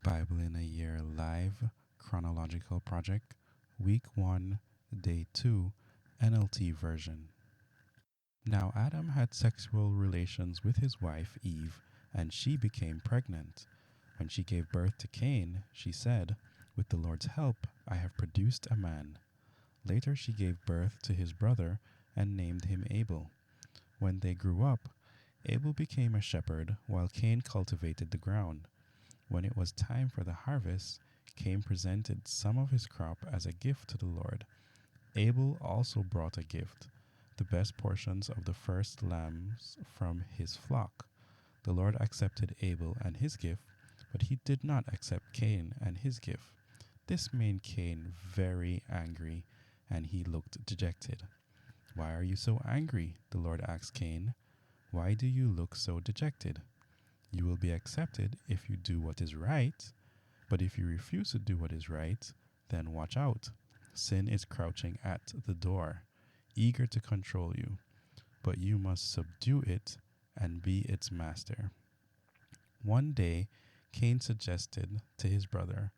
Bible in a Year live chronological project, week 1, day 2, NLT version. Now Adam had sexual relations with his wife Eve, and she became pregnant. When she gave birth to Cain, she said, "With the Lord's help, I have produced a man." Later she gave birth to his brother and named him Abel. When they grew up, Abel became a shepherd while Cain cultivated the ground. When it was time for the harvest, Cain presented some of his crop as a gift to the Lord. Abel also brought a gift, the best portions of the first lambs from his flock. The Lord accepted Abel and his gift, but he did not accept Cain and his gift. This made Cain very angry, and he looked dejected. "Why are you so angry?" the Lord asked Cain. "Why do you look so dejected? You will be accepted if you do what is right, but if you refuse to do what is right, then watch out. Sin is crouching at the door, eager to control you, but you must subdue it and be its master." One day, Cain suggested to his brother,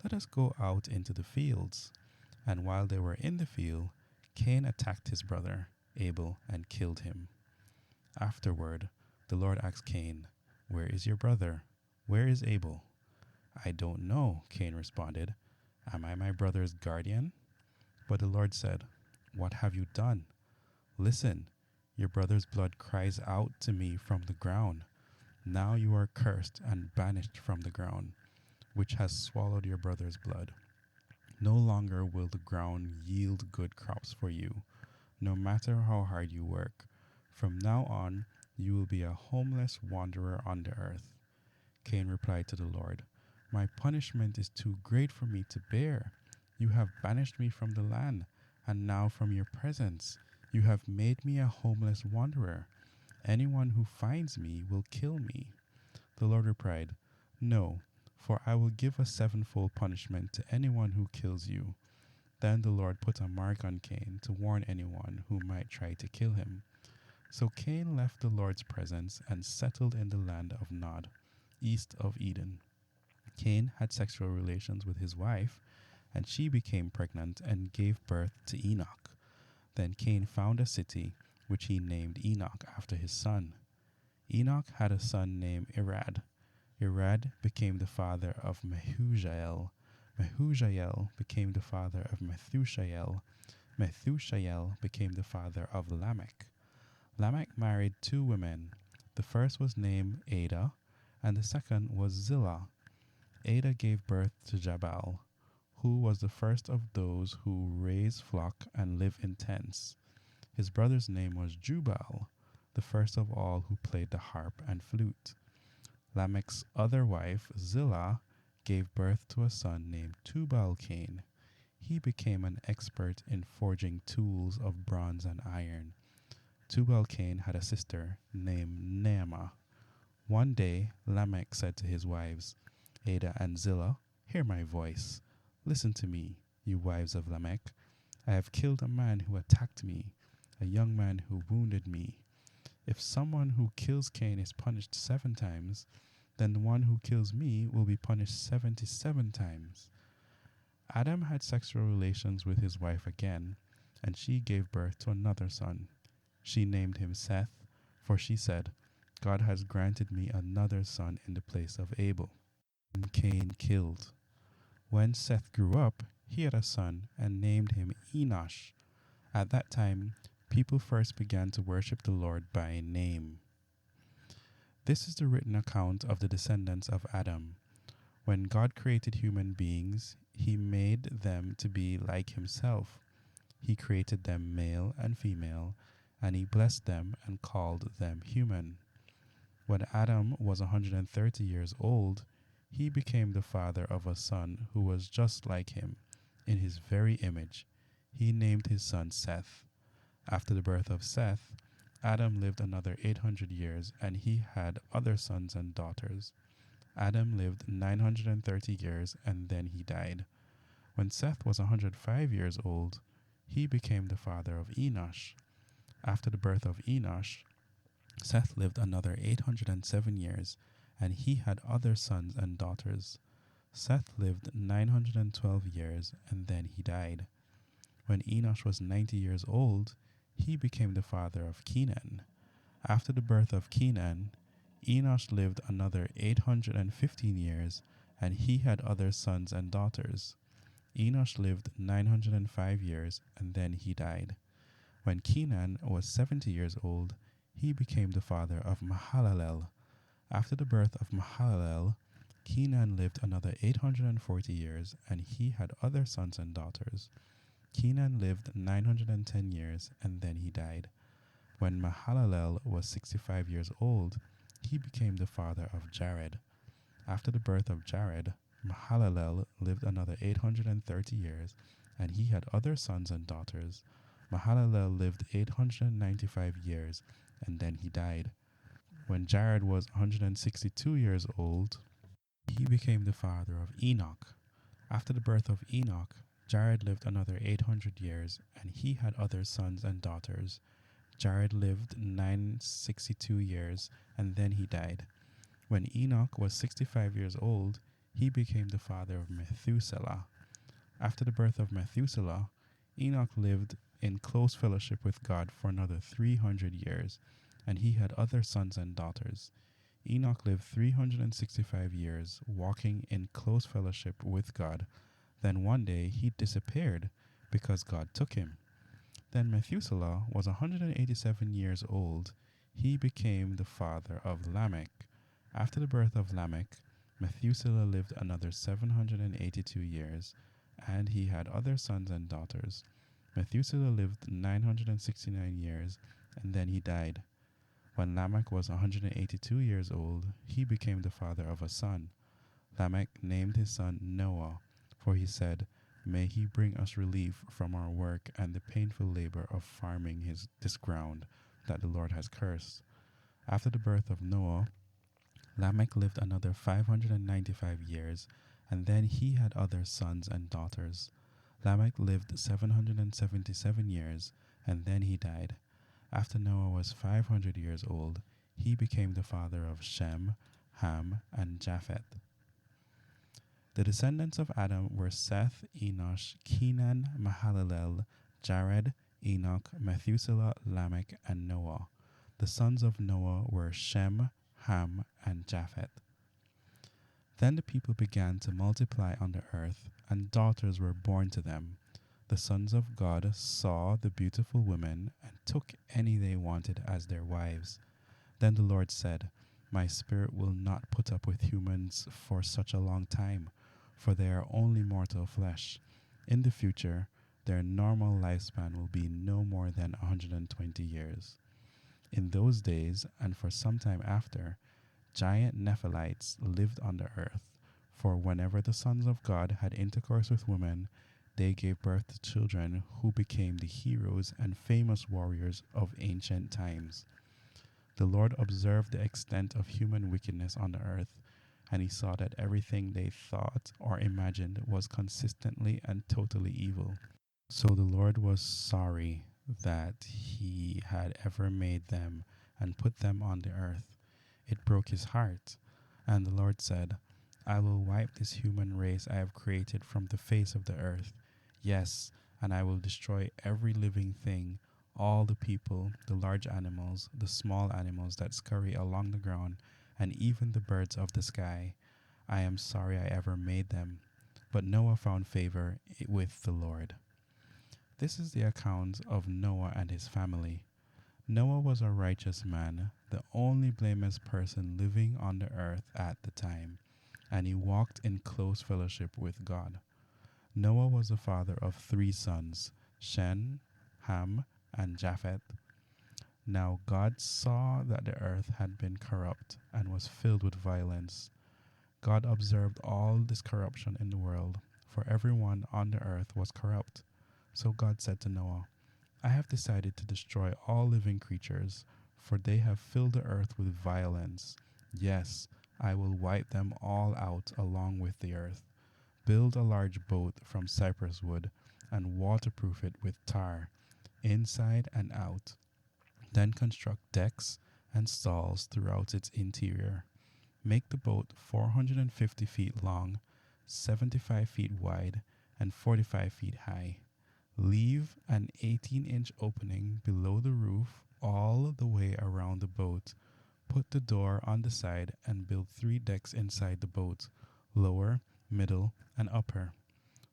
"Let us go out into the fields." And while they were in the field, Cain attacked his brother, Abel, and killed him. Afterward, the Lord asked Cain, "Where is your brother? Where is Abel?" "I don't know," Cain responded. "Am I my brother's guardian?" But the Lord said, "What have you done? Listen, your brother's blood cries out to me from the ground. Now you are cursed and banished from the ground, which has swallowed your brother's blood. No longer will the ground yield good crops for you, no matter how hard you work. From now on, you will be a homeless wanderer on the earth." Cain replied to the Lord, "My punishment is too great for me to bear. You have banished me from the land, and now from your presence you have made me a homeless wanderer. Anyone who finds me will kill me." The Lord replied, "No, for I will give a sevenfold punishment to anyone who kills you." Then the Lord put a mark on Cain to warn anyone who might try to kill him. So Cain left the Lord's presence and settled in the land of Nod, east of Eden. Cain had sexual relations with his wife, and she became pregnant and gave birth to Enoch. Then Cain found a city, which he named Enoch after his son. Enoch had a son named Irad. Irad became the father of Mehujael. Mehujael became the father of Methushael. Methushael became the father of Lamech. Lamech married 2 women. The first was named Ada, and the second was Zillah. Ada gave birth to Jabal, who was the first of those who raise flock and live in tents. His brother's name was Jubal, the first of all who played the harp and flute. Lamech's other wife, Zillah, gave birth to a son named Tubal-Cain. He became an expert in forging tools of bronze and iron. Tubal-Cain had a sister named Naamah. One day, Lamech said to his wives, Ada and Zillah, "Hear my voice. Listen to me, you wives of Lamech. I have killed a man who attacked me, a young man who wounded me. If someone who kills Cain is punished 7 times, then the one who kills me will be punished 77 times." Adam had sexual relations with his wife again, and she gave birth to another son. She named him Seth, for she said, "God has granted me another son in the place of Abel, whom Cain killed." When Seth grew up, he had a son and named him Enosh. At that time, people first began to worship the Lord by name. This is the written account of the descendants of Adam. When God created human beings, he made them to be like himself. He created them male and female, and he blessed them and called them human. When Adam was 130 years old, he became the father of a son who was just like him, in his very image. He named his son Seth. After the birth of Seth, Adam lived another 800 years, and he had other sons and daughters. Adam lived 930 years, and then he died. When Seth was 105 years old, he became the father of Enosh. After the birth of Enosh, Seth lived another 807 years, and he had other sons and daughters. Seth lived 912 years and then he died. When Enosh was 90 years old, he became the father of Kenan. After the birth of Kenan, Enosh lived another 815 years and he had other sons and daughters. Enosh lived 905 years and then he died. When Kenan was 70 years old, he became the father of Mahalalel. After the birth of Mahalalel, Kenan lived another 840 years and he had other sons and daughters. Kenan lived 910 years and then he died. When Mahalalel was 65 years old, he became the father of Jared. After the birth of Jared, Mahalalel lived another 830 years and he had other sons and daughters. Mahalalel lived 895 years and then he died. When Jared was 162 years old, he became the father of Enoch. After the birth of Enoch, Jared lived another 800 years and he had other sons and daughters. Jared lived 962 years and then he died. When Enoch was 65 years old, he became the father of Methuselah. After the birth of Methuselah, Enoch lived in close fellowship with God for another 300 years, and he had other sons and daughters. Enoch lived 365 years, walking in close fellowship with God. Then one day he disappeared because God took him. Then Methuselah was 187 years old. He became the father of Lamech. After the birth of Lamech, Methuselah lived another 782 years, and he had other sons and daughters. Methuselah lived 969 years, and then he died. When Lamech was 182 years old, he became the father of a son. Lamech named his son Noah, for he said, "May he bring us relief from our work and the painful labor of farming this ground that the Lord has cursed." After the birth of Noah, Lamech lived another 595 years, and then he had other sons and daughters. Lamech lived 777 years, and then he died. After Noah was 500 years old, he became the father of Shem, Ham, and Japheth. The descendants of Adam were Seth, Enosh, Kenan, Mahalalel, Jared, Enoch, Methuselah, Lamech, and Noah. The sons of Noah were Shem, Ham, and Japheth. Then the people began to multiply on the earth, and daughters were born to them. The sons of God saw the beautiful women and took any they wanted as their wives. Then the Lord said, "My spirit will not put up with humans for such a long time, for they are only mortal flesh. In the future, their normal lifespan will be no more than 120 years. In those days, and for some time after, giant Nephilites lived on the earth, for whenever the sons of God had intercourse with women, they gave birth to children who became the heroes and famous warriors of ancient times. The Lord observed the extent of human wickedness on the earth, and he saw that everything they thought or imagined was consistently and totally evil. So the Lord was sorry that he had ever made them and put them on the earth. It broke his heart. And the Lord said, "I will wipe this human race I have created from the face of the earth. Yes, and I will destroy every living thing, all the people, the large animals, the small animals that scurry along the ground, and even the birds of the sky. I am sorry I ever made them." But Noah found favor with the Lord. This is the account of Noah and his family. Noah was a righteous man, the only blameless person living on the earth at the time, and he walked in close fellowship with God. Noah was the father of 3 sons, Shem, Ham, and Japheth. Now God saw that the earth had been corrupt and was filled with violence. God observed all this corruption in the world, for everyone on the earth was corrupt. So God said to Noah, "I have decided to destroy all living creatures, for they have filled the earth with violence. Yes, I will wipe them all out along with the earth. Build a large boat from cypress wood and waterproof it with tar, inside and out. Then construct decks and stalls throughout its interior. Make the boat 450 feet long, 75 feet wide and 45 feet high. Leave an 18-inch opening below the roof all the way around the boat. Put the door on the side and build 3 decks inside the boat, lower, middle, and upper.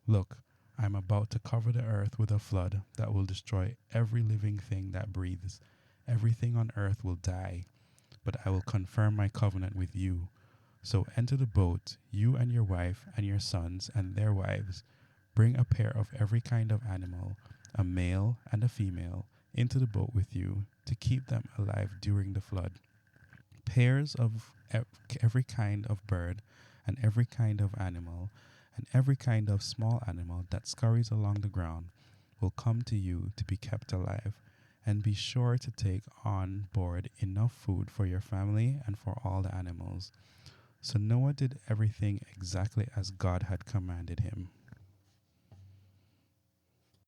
Look, I'm about to cover the earth with a flood that will destroy every living thing that breathes. Everything on earth will die, but I will confirm my covenant with you. So enter the boat, you and your wife and your sons and their wives. Bring a pair of every kind of animal, a male and a female, into the boat with you to keep them alive during the flood. Pairs of every kind of bird and every kind of animal and every kind of small animal that scurries along the ground will come to you to be kept alive. And be sure to take on board enough food for your family and for all the animals. So Noah did everything exactly as God had commanded him.